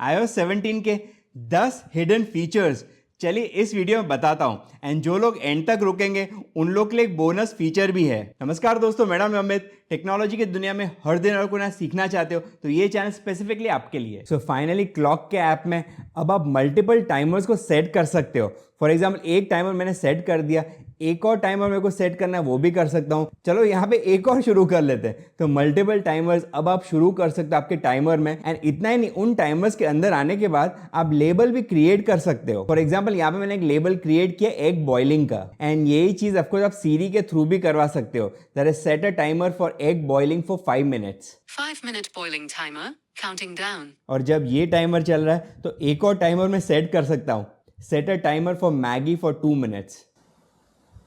iOS 17 के 10 hidden features चलिए इस वीडियो में बताता हूं एंड जो लोग एंड तक रुकेंगे उन लोग के लिए एक बोनस फीचर भी है। नमस्कार दोस्तों, मेरा नाम अमित। टेक्नोलॉजी की दुनिया में हर दिन और कुछ नया सीखना चाहते हो तो ये चैनल स्पेसिफिकली आपके लिए। सो फाइनली क्लॉक के ऐप में अब आप मल्टीपल टाइमर्स को सेट कर सकते हो। फॉर एग्जाम्पल एक टाइमर मैंने सेट कर दिया, एक और टाइमर मेरे को सेट करना है वो भी कर सकता हूं। चलो यहाँ पे एक और शुरू कर लेते हैं। तो मल्टीपल टाइमर्स अब आप शुरू कर सकते हो आपके टाइमर में। एंड इतना ही नहीं, उन टाइमर्स के अंदर आने के बाद आप लेबल भी क्रिएट कर सकते हो। फॉर एग्जाम्पल यहाँ पे मैंने एक लेबल क्रिएट किया एग बॉइलिंग का, एंड यही चीज ऑफकोर्स आप सीरी के थ्रू भी करवा सकते हो। That is set a timer for egg boiling for 5 minutes. 5-minute boiling timer, counting down. और जब ये टाइमर चल रहा है तो एक और टाइमर मैं सेट कर सकता हूँ, set a timer for Maggi for 2 minutes.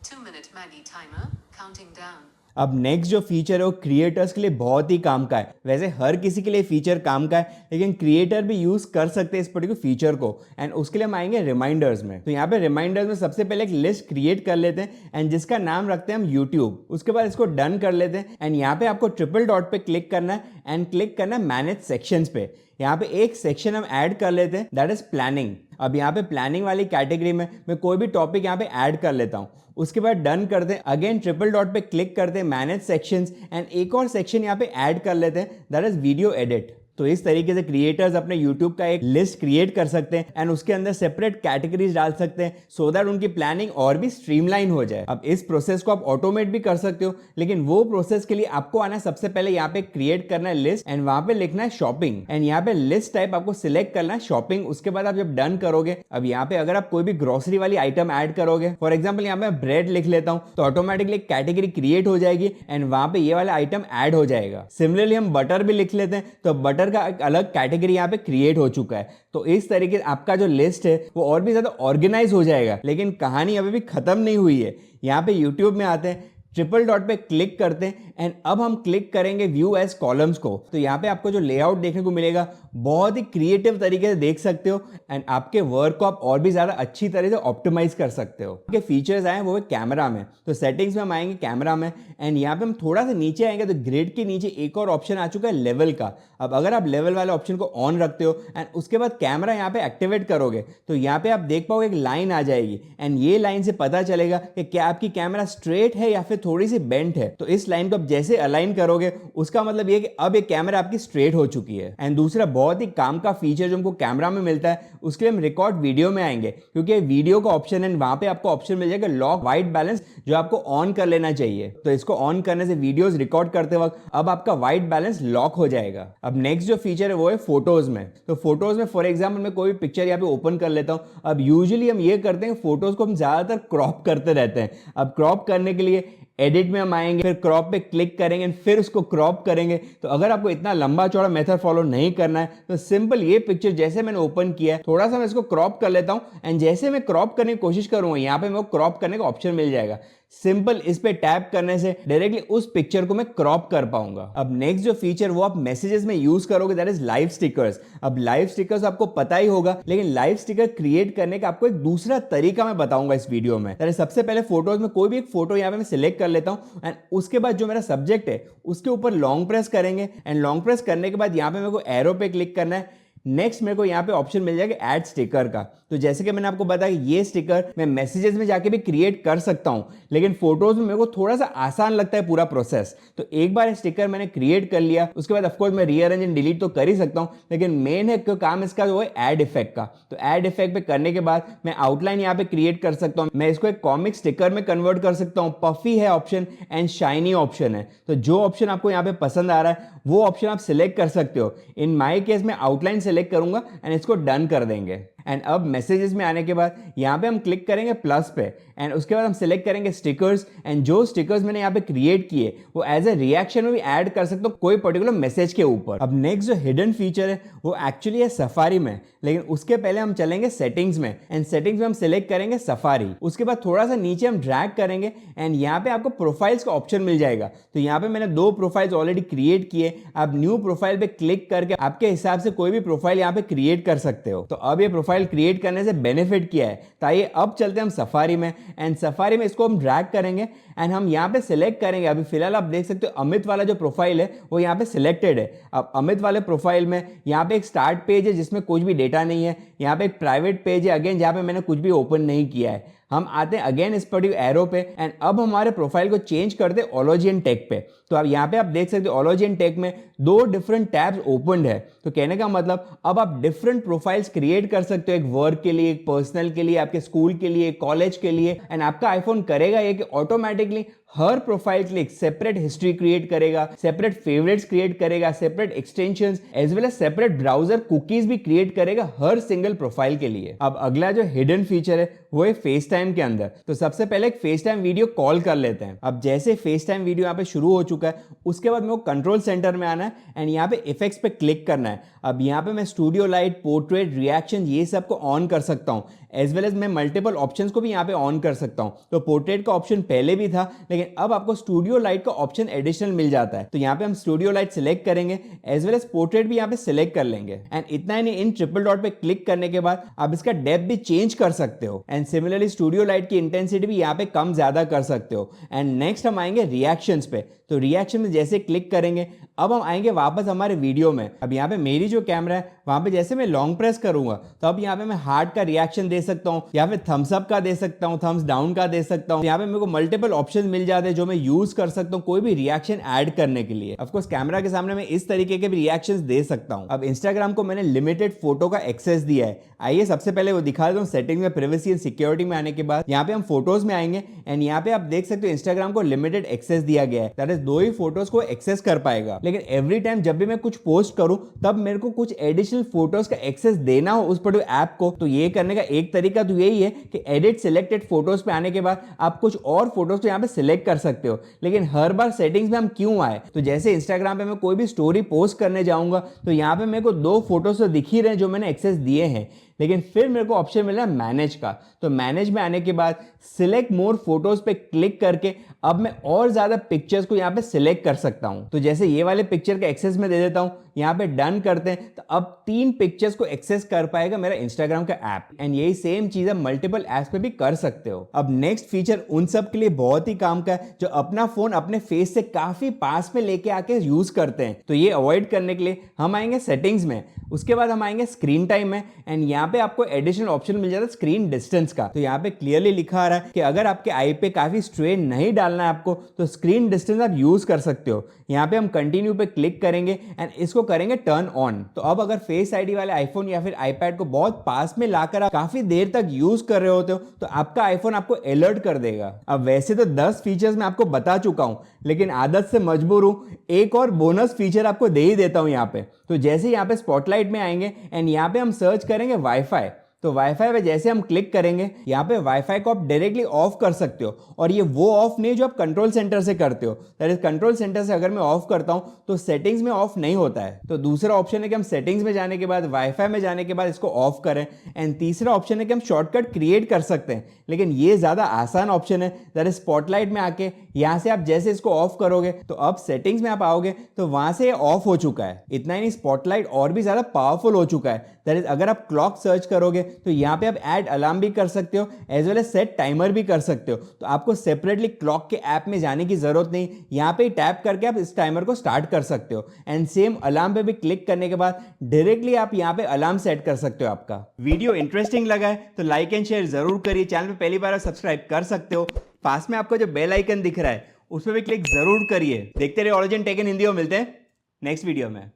2-minute Maggie timer, counting down. अब नेक्स्ट जो फीचर है वो क्रिएटर्स के लिए बहुत ही काम का है। वैसे हर किसी के लिए फीचर काम का है, लेकिन क्रिएटर भी यूज कर सकते हैं इस पर्टिकुलर फीचर को। एंड उसके लिए हम आएंगे रिमाइंडर्स में। तो यहाँ पे रिमाइंडर्स में सबसे पहले एक लिस्ट क्रिएट कर लेते हैं एंड जिसका नाम रखते हैं हम यूट्यूब। उसके बाद इसको डन कर लेते हैं एंड यहाँ पे आपको ट्रिपल डॉट पे क्लिक करना है एंड क्लिक करना है मैनेज सेक्शंस पे। यहाँ पे एक सेक्शन हम ऐड कर लेते हैं, दैट इज प्लानिंग। अब यहाँ पे प्लानिंग वाली कैटेगरी में मैं कोई भी टॉपिक यहाँ पे ऐड कर लेता हूँ। उसके बाद डन करते हैं, अगेन ट्रिपल डॉट पे क्लिक करते हैं मैनेज सेक्शंस एंड एक और सेक्शन यहाँ पे ऐड कर लेते हैं, दैट इज वीडियो एडिट। तो इस तरीके से क्रिएटर्स अपने YouTube का एक लिस्ट क्रिएट कर सकते हैं एंड उसके अंदर सेपरेट कैटेगरीज डाल सकते हैं सो दैट उनकी प्लानिंग और भी स्ट्रीमलाइन हो जाए। अब इस प्रोसेस को आप ऑटोमेट भी कर सकते हो, लेकिन वो प्रोसेस के लिए आपको आना है सबसे पहले यहाँ पे क्रिएट करना है लिस्ट एंड वहां पे लिखना है शॉपिंग एंड यहाँ पे लिस्ट टाइप आपको सिलेक्ट करना है शॉपिंग। उसके बाद आप जब डन करोगे, अब यहाँ पे अगर आप कोई भी ग्रोसरी वाली आइटम ऐड करोगे, फॉर एग्जाम्पल यहाँ पे ब्रेड लिख लेता हूँ, तो ऑटोमेटिकली एक कैटेगरी क्रिएट हो जाएगी एंड वहां पे ये वाला आइटम ऐड हो जाएगा। सिमिलरली हम बटर भी लिख लेते हैं, तो बटर का एक अलग कैटेगरी यहाँ पे क्रिएट हो चुका है। तो इस तरीके से आपका जो लिस्ट है वो और भी ज्यादा ऑर्गेनाइज हो जाएगा। लेकिन कहानी अभी भी खत्म नहीं हुई है। यहाँ पे यूट्यूब में आते हैं, ट्रिपल डॉट पे क्लिक करते हैं एंड अब हम क्लिक करेंगे व्यू एज कॉलम्स को। तो यहाँ पे आपको जो लेआउट देखने को मिलेगा बहुत ही क्रिएटिव तरीके से देख सकते हो एंड आपके वर्क को आप और भी ज्यादा अच्छी तरह से ऑप्टिमाइज कर सकते हो। के फीचर्स आए वो कैमरा में, तो सेटिंग्स में हम आएंगे कैमरा में एंड यहाँ पे हम थोड़ा सा नीचे आएंगे तो ग्रिड के नीचे एक और ऑप्शन आ चुका है लेवल का। अब अगर आप लेवल वाले ऑप्शन को ऑन रखते हो एंड उसके बाद कैमरा यहाँ पे एक्टिवेट करोगे तो यहाँ पे आप देख पाओगे एक लाइन आ जाएगी एंड ये लाइन से पता चलेगा कि क्या आपकी कैमरा स्ट्रेट है या फिर थोड़ी सी बेंट है। तो इस लाइन को आप जैसे अलाइन करोगे उसका मतलब ये कि अब एक कैमरा आपकी स्ट्रेट हो चुकी है। एंड दूसरा बहुत ही काम का फीचर जो हमको कैमरा में मिलता है, उसके लिए हम रिकॉर्ड वीडियो में आएंगे, क्योंकि वीडियो का ऑप्शन है वहां पे आपको ऑप्शन मिल जाएगा लॉक वाइट बैलेंस, जो आपको ऑन कर लेना चाहिए। तो इसको ऑन करने से वीडियोस रिकॉर्ड करते वक्त अब आपका वाइट बैलेंस लॉक हो जाएगा। अब नेक्स्ट जो फीचर है वो है फोटोज में। तो फोटोज में फॉर एग्जाम्पल मैं कोई भी पिक्चर यहाँ पे ओपन कर लेता हूँ। अब यूजुअली हम ये करते हैं, फोटोज को हम ज्यादातर क्रॉप करते रहते हैं। अब क्रॉप करने के लिए एडिट में हम आएंगे, फिर क्रॉप पे क्लिक करेंगे फिर उसको क्रॉप करेंगे। तो अगर आपको इतना लंबा चौड़ा मेथड फॉलो नहीं करना है तो सिंपल ये पिक्चर जैसे मैंने ओपन किया है, थोड़ा सा मैं इसको क्रॉप कर लेता हूं एंड जैसे मैं क्रॉप करने की कोशिश करूंगा यहाँ पे मेरे को क्रॉप करने का ऑप्शन मिल जाएगा। सिंपल इस पे टैप करने से डायरेक्टली उस पिक्चर को मैं क्रॉप कर पाऊंगा। अब नेक्स्ट जो फीचर वो आप मैसेजेस में यूज करोगे, दैट इज लाइव स्टिकर्स। अब लाइव स्टिकर्स आपको पता ही होगा, लेकिन लाइव स्टिकर क्रिएट करने का आपको एक दूसरा तरीका मैं बताऊंगा इस वीडियो में। दैट इज सबसे पहले फोटोज में कोई भी एक फोटो यहाँ पे मैं सिलेक्ट कर लेता हूँ एंड उसके बाद जो मेरा सब्जेक्ट है उसके ऊपर लॉन्ग प्रेस करेंगे एंड लॉन्ग प्रेस करने के बाद यहाँ पे मेरे को एरो पे क्लिक करना है। नेक्स्ट मेरे को यहाँ पे ऑप्शन मिल जाएगा ऐड स्टिकर का। तो जैसे कि मैंने आपको बताया ये स्टिकर मैं मैसेजेस में जाके भी क्रिएट कर सकता हूँ, लेकिन फोटोज में मेरे को थोड़ा सा आसान लगता है पूरा प्रोसेस। तो एक बार स्टिकर मैंने क्रिएट कर लिया, उसके बाद ऑफकोर्स मैं रीअरेंज एंड डिलीट तो कर ही सकता हूँ, लेकिन मेन है काम इसका वो है ऐड इफेक्ट का। तो ऐड इफेक्ट पे करने के बाद मैं आउटलाइन यहाँ पे क्रिएट कर सकता हूँ। मैं इसको एक कॉमिक स्टिकर में कन्वर्ट कर सकता हूँ। पफी है ऑप्शन एंड शाइनी ऑप्शन है। तो जो ऑप्शन आपको यहाँ पे पसंद आ रहा है वो ऑप्शन आप सिलेक्ट कर सकते हो। इन माई केस में आउटलाइन सिलेक्ट करूंगा एंड इसको डन कर देंगे। एंड अब मैसेजेस में आने के बाद यहाँ पे हम क्लिक करेंगे प्लस पे एंड उसके बाद हम सिलेक्ट करेंगे स्टिकर्स एंड जो स्टिकर्स मैंने यहाँ पे क्रिएट किए वो एज ए रिएक्शन में भी ऐड कर सकते हो कोई पर्टिकुलर मैसेज के ऊपर। अब नेक्स्ट जो हिडन फीचर है वो एक्चुअली है सफारी में, लेकिन उसके पहले हम चलेंगे सेटिंग्स में एंड सेटिंग्स में हम सिलेक्ट करेंगे सफारी। उसके बाद थोड़ा सा नीचे हम ड्रैग करेंगे एंड यहाँ पे आपको प्रोफाइल्स का ऑप्शन मिल जाएगा। तो यहाँ पे मैंने 2 प्रोफाइल्स ऑलरेडी क्रिएट किए। आप न्यू प्रोफाइल पे क्लिक करके आपके हिसाब से कोई भी प्रोफाइल यहाँ पे क्रिएट कर सकते हो। तो अब ये प्रोफाइल प्रोफाइल क्रिएट करने से बेनिफिट किया है। तो आइए अब चलते हैं हम सफारी में, एंड सफारी में इसको हम ड्रैग करेंगे एंड हम यहाँ पे सिलेक्ट करेंगे। अभी फिलहाल आप देख सकते हो अमित वाला जो प्रोफाइल है वो यहाँ पे सिलेक्टेड है। अब अमित वाले प्रोफाइल में यहाँ पे एक स्टार्ट पेज है जिसमें कुछ भी डेटा नहीं है, यहाँ पे एक प्राइवेट पेज है अगेन जहाँ पे मैंने कुछ भी ओपन नहीं किया है। हम आते हैं अगेन इस पर्टिकुलर एरो पे एंड अब हमारे प्रोफाइल को चेंज कर दे ओलॉजी एंड टेक पे। तो अब यहाँ पे आप देख सकते हो ओलॉजी एंड टेक में 2 डिफरेंट टैब्स ओपन है। तो कहने का मतलब अब आप डिफरेंट प्रोफाइल्स क्रिएट कर सकते हो, एक वर्क के लिए, एक पर्सनल के लिए, आपके स्कूल के लिए, कॉलेज के लिए। एंड आपका आईफोन करेगा ये कि ऑटोमेटिकली हर प्रोफाइल के लिए एक सेपरेट हिस्ट्री क्रिएट करेगा, सेपरेट फेवरेट्स क्रिएट करेगा, separate extensions as well as separate browser cookies भी क्रिएट करेगा हर सिंगल प्रोफाइल के लिए। अब अगला जो हिडन फीचर है वो है फेस टाइम के अंदर। तो सबसे पहले एक फेस टाइम वीडियो कॉल कर लेते हैं। अब जैसे फेस टाइम वीडियो यहाँ पे शुरू हो चुका है उसके बाद मेरे को कंट्रोल सेंटर में आना है एंड यहाँ पे इफेक्ट्स पे क्लिक करना है। अब यहाँ पे मैं स्टूडियो लाइट, पोर्ट्रेट, रिएक्शन ये सब को ऑन कर सकता हूँ, एज वेल एज मैं मल्टीपल ऑप्शंस को भी यहाँ पे ऑन कर सकता हूँ। तो पोर्ट्रेट का ऑप्शन पहले भी था लेकिन अब आपको स्टूडियो लाइट का ऑप्शन एडिशनल मिल जाता है। तो यहाँ पे हम स्टूडियो लाइट सिलेक्ट करेंगे एज वेल एज पोर्ट्रेट भी यहाँ पे सिलेक्ट कर लेंगे एंड इतना ही नहीं, इन ट्रिपल डॉट पे क्लिक करने के बाद आप इसका डेप्थ भी चेंज कर सकते हो एंड सिमिलरली स्टूडियो लाइट की इंटेंसिटी भी यहाँ पे कम ज्यादा कर सकते हो। एंड नेक्स्ट हम आएंगे रिएक्शंस पे। तो रिएक्शन में जैसे क्लिक करेंगे अब हम आएंगे वापस हमारे वीडियो में। अब यहाँ पे मेरी जो कैमरा है वहां पे जैसे मैं लॉन्ग प्रेस करूंगा तो अब यहाँ पे मैं हार्ट का रिएक्शन दे सकता हूँ या फिर थम्स अप का दे सकता हूँ, थम्स डाउन का दे सकता हूँ। यहाँ पे मेरे को मल्टीपल ऑप्शन मिल जाते हैं जो मैं यूज कर सकता हूँ कोई भी रिएक्शन ऐड करने के लिए। ऑफकोर्स कैमरा के सामने मैं इस तरीके के भी रिएक्शंस दे सकता हूँ। अब इंस्टाग्राम को मैंने लिमिटेड फोटो का एक्सेस दिया है। आइए सबसे पहले वो दिखा देता हूँ। सेटिंग में, प्राइवेसी एंड सिक्योरिटी में आने के बाद यहाँ पे हम फोटोज में आएंगे एंड यहाँ पे आप देख सकते हो इंस्टाग्राम को लिमिटेड एक्सेस दिया गया है, दैट इज 2 ही फोटोज को एक्सेस कर पाएगा। लेकिन एवरी टाइम जब भी मैं कुछ पोस्ट करूं तब मेरे को कुछ एडिशनल फोटोज का एक्सेस देना हो उस पर्टिकुलर ऐप को, तो ये करने का एक तरीका तो यही है कि एडिट सिलेक्टेड फोटोज पे आने के बाद आप कुछ और फोटोज तो यहाँ पे सिलेक्ट कर सकते हो। लेकिन हर बार सेटिंग्स में हम क्यों आए, तो जैसे इंस्टाग्राम पे मैं कोई भी स्टोरी पोस्ट करने जाऊंगा तो यहाँ पे मेरे को 2 फोटोज तो दिख ही रहे हैं जो मैंने एक्सेस दिए हैं, लेकिन फिर मेरे को ऑप्शन मिला मैनेज का। तो मैनेज में आने के बाद सिलेक्ट मोर फोटोज पे क्लिक करके अब मैं और ज्यादा पिक्चर्स को यहाँ पे सिलेक्ट कर सकता हूं। तो जैसे ये वाले पिक्चर का एक्सेस में दे देता हूं, यहाँ पे डन करते हैं तो अब 3 पिक्चर्स को एक्सेस कर पाएगा मेरा इंस्टाग्राम का ऐप। एंड यही सेम चीज आप मल्टीपल एप्स पे भी कर सकते हो। अब नेक्स्ट फीचर उन सब के लिए बहुत ही काम का है जो अपना फोन अपने फेस से काफी पास में लेके आके यूज करते हैं। तो ये अवॉइड करने के लिए हम आएंगे सेटिंग्स में, उसके बाद हम आएंगे स्क्रीन टाइम में एंड यहाँ पे आपको एडिशनल ऑप्शन मिल जाता है स्क्रीन डिस्टेंस का। तो यहाँ पे क्लियरली लिखा आ रहा है कि अगर आपके आई पे काफी स्ट्रेन नहीं डालना है आपको तो स्क्रीन डिस्टेंस आप यूज कर सकते हो। यहाँ पे हम कंटिन्यू पे क्लिक करेंगे एंड इसको करेंगे टर्न ऑन। तो अब अगर फेस आईडी वाले आईफोन या फिर आईपैड को बहुत पास में लाकर आप काफी देर तक यूज कर रहे होते हो तो आपका आईफोन आपको अलर्ट कर देगा। अब वैसे तो 10 फीचर्स मैं आपको बता चुका हूं लेकिन आदत से मजबूर हूं, एक और बोनस फीचर आपको दे ही देता हूं यहाँ पे। तो जैसे यहाँ पे स्पॉटलाइट में आएंगे एंड यहाँ पे हम सर्च करेंगे वाईफाई। तो वाईफाई पे जैसे हम क्लिक करेंगे यहाँ पे वाईफाई को आप डायरेक्टली ऑफ कर सकते हो और ये वो ऑफ नहीं जो आप कंट्रोल सेंटर से करते हो। दैट इज कंट्रोल सेंटर से अगर मैं ऑफ करता हूं तो सेटिंग्स में ऑफ नहीं होता है। तो दूसरा ऑप्शन है कि हम सेटिंग्स में जाने के बाद वाईफाई में जाने के बाद इसको ऑफ करें एंड तीसरा ऑप्शन है कि हम शॉर्टकट क्रिएट कर सकते हैं, लेकिन ये ज्यादा आसान ऑप्शन है। दैट इज स्पॉटलाइट में आके यहाँ से आप जैसे इसको ऑफ करोगे तो अब सेटिंग्स में आप आओगे तो वहां से ये ऑफ हो चुका है। इतना ही नहीं, स्पॉटलाइट और भी ज्यादा पावरफुल हो चुका है। दैट इज अगर आप क्लॉक सर्च करोगे तो यहाँ पे आप ऐड अलार्म भी कर सकते हो as well as set timer भी कर सकते हो। तो आपको सेपरेटली क्लॉक के ऐप में जाने की जरूरत नहीं, यहाँ पे टैप करके आप इस टाइमर को स्टार्ट कर सकते हो एंड सेम अलार्म पे भी क्लिक करने के बाद डायरेक्टली आप यहाँ पे अलार्म सेट कर सकते हो। आपका वीडियो इंटरेस्टिंग लगा है तो लाइक एंड शेयर जरूर करिए। चैनल पे पहली बार सब्सक्राइब कर सकते हो। पास में आपको जो बेल आइकन दिख रहा है उस पर भी क्लिक जरूर करिए। देखते रहिए ओरिजिन टेक इन हिंदी में। मिलते हैं नेक्स्ट वीडियो में।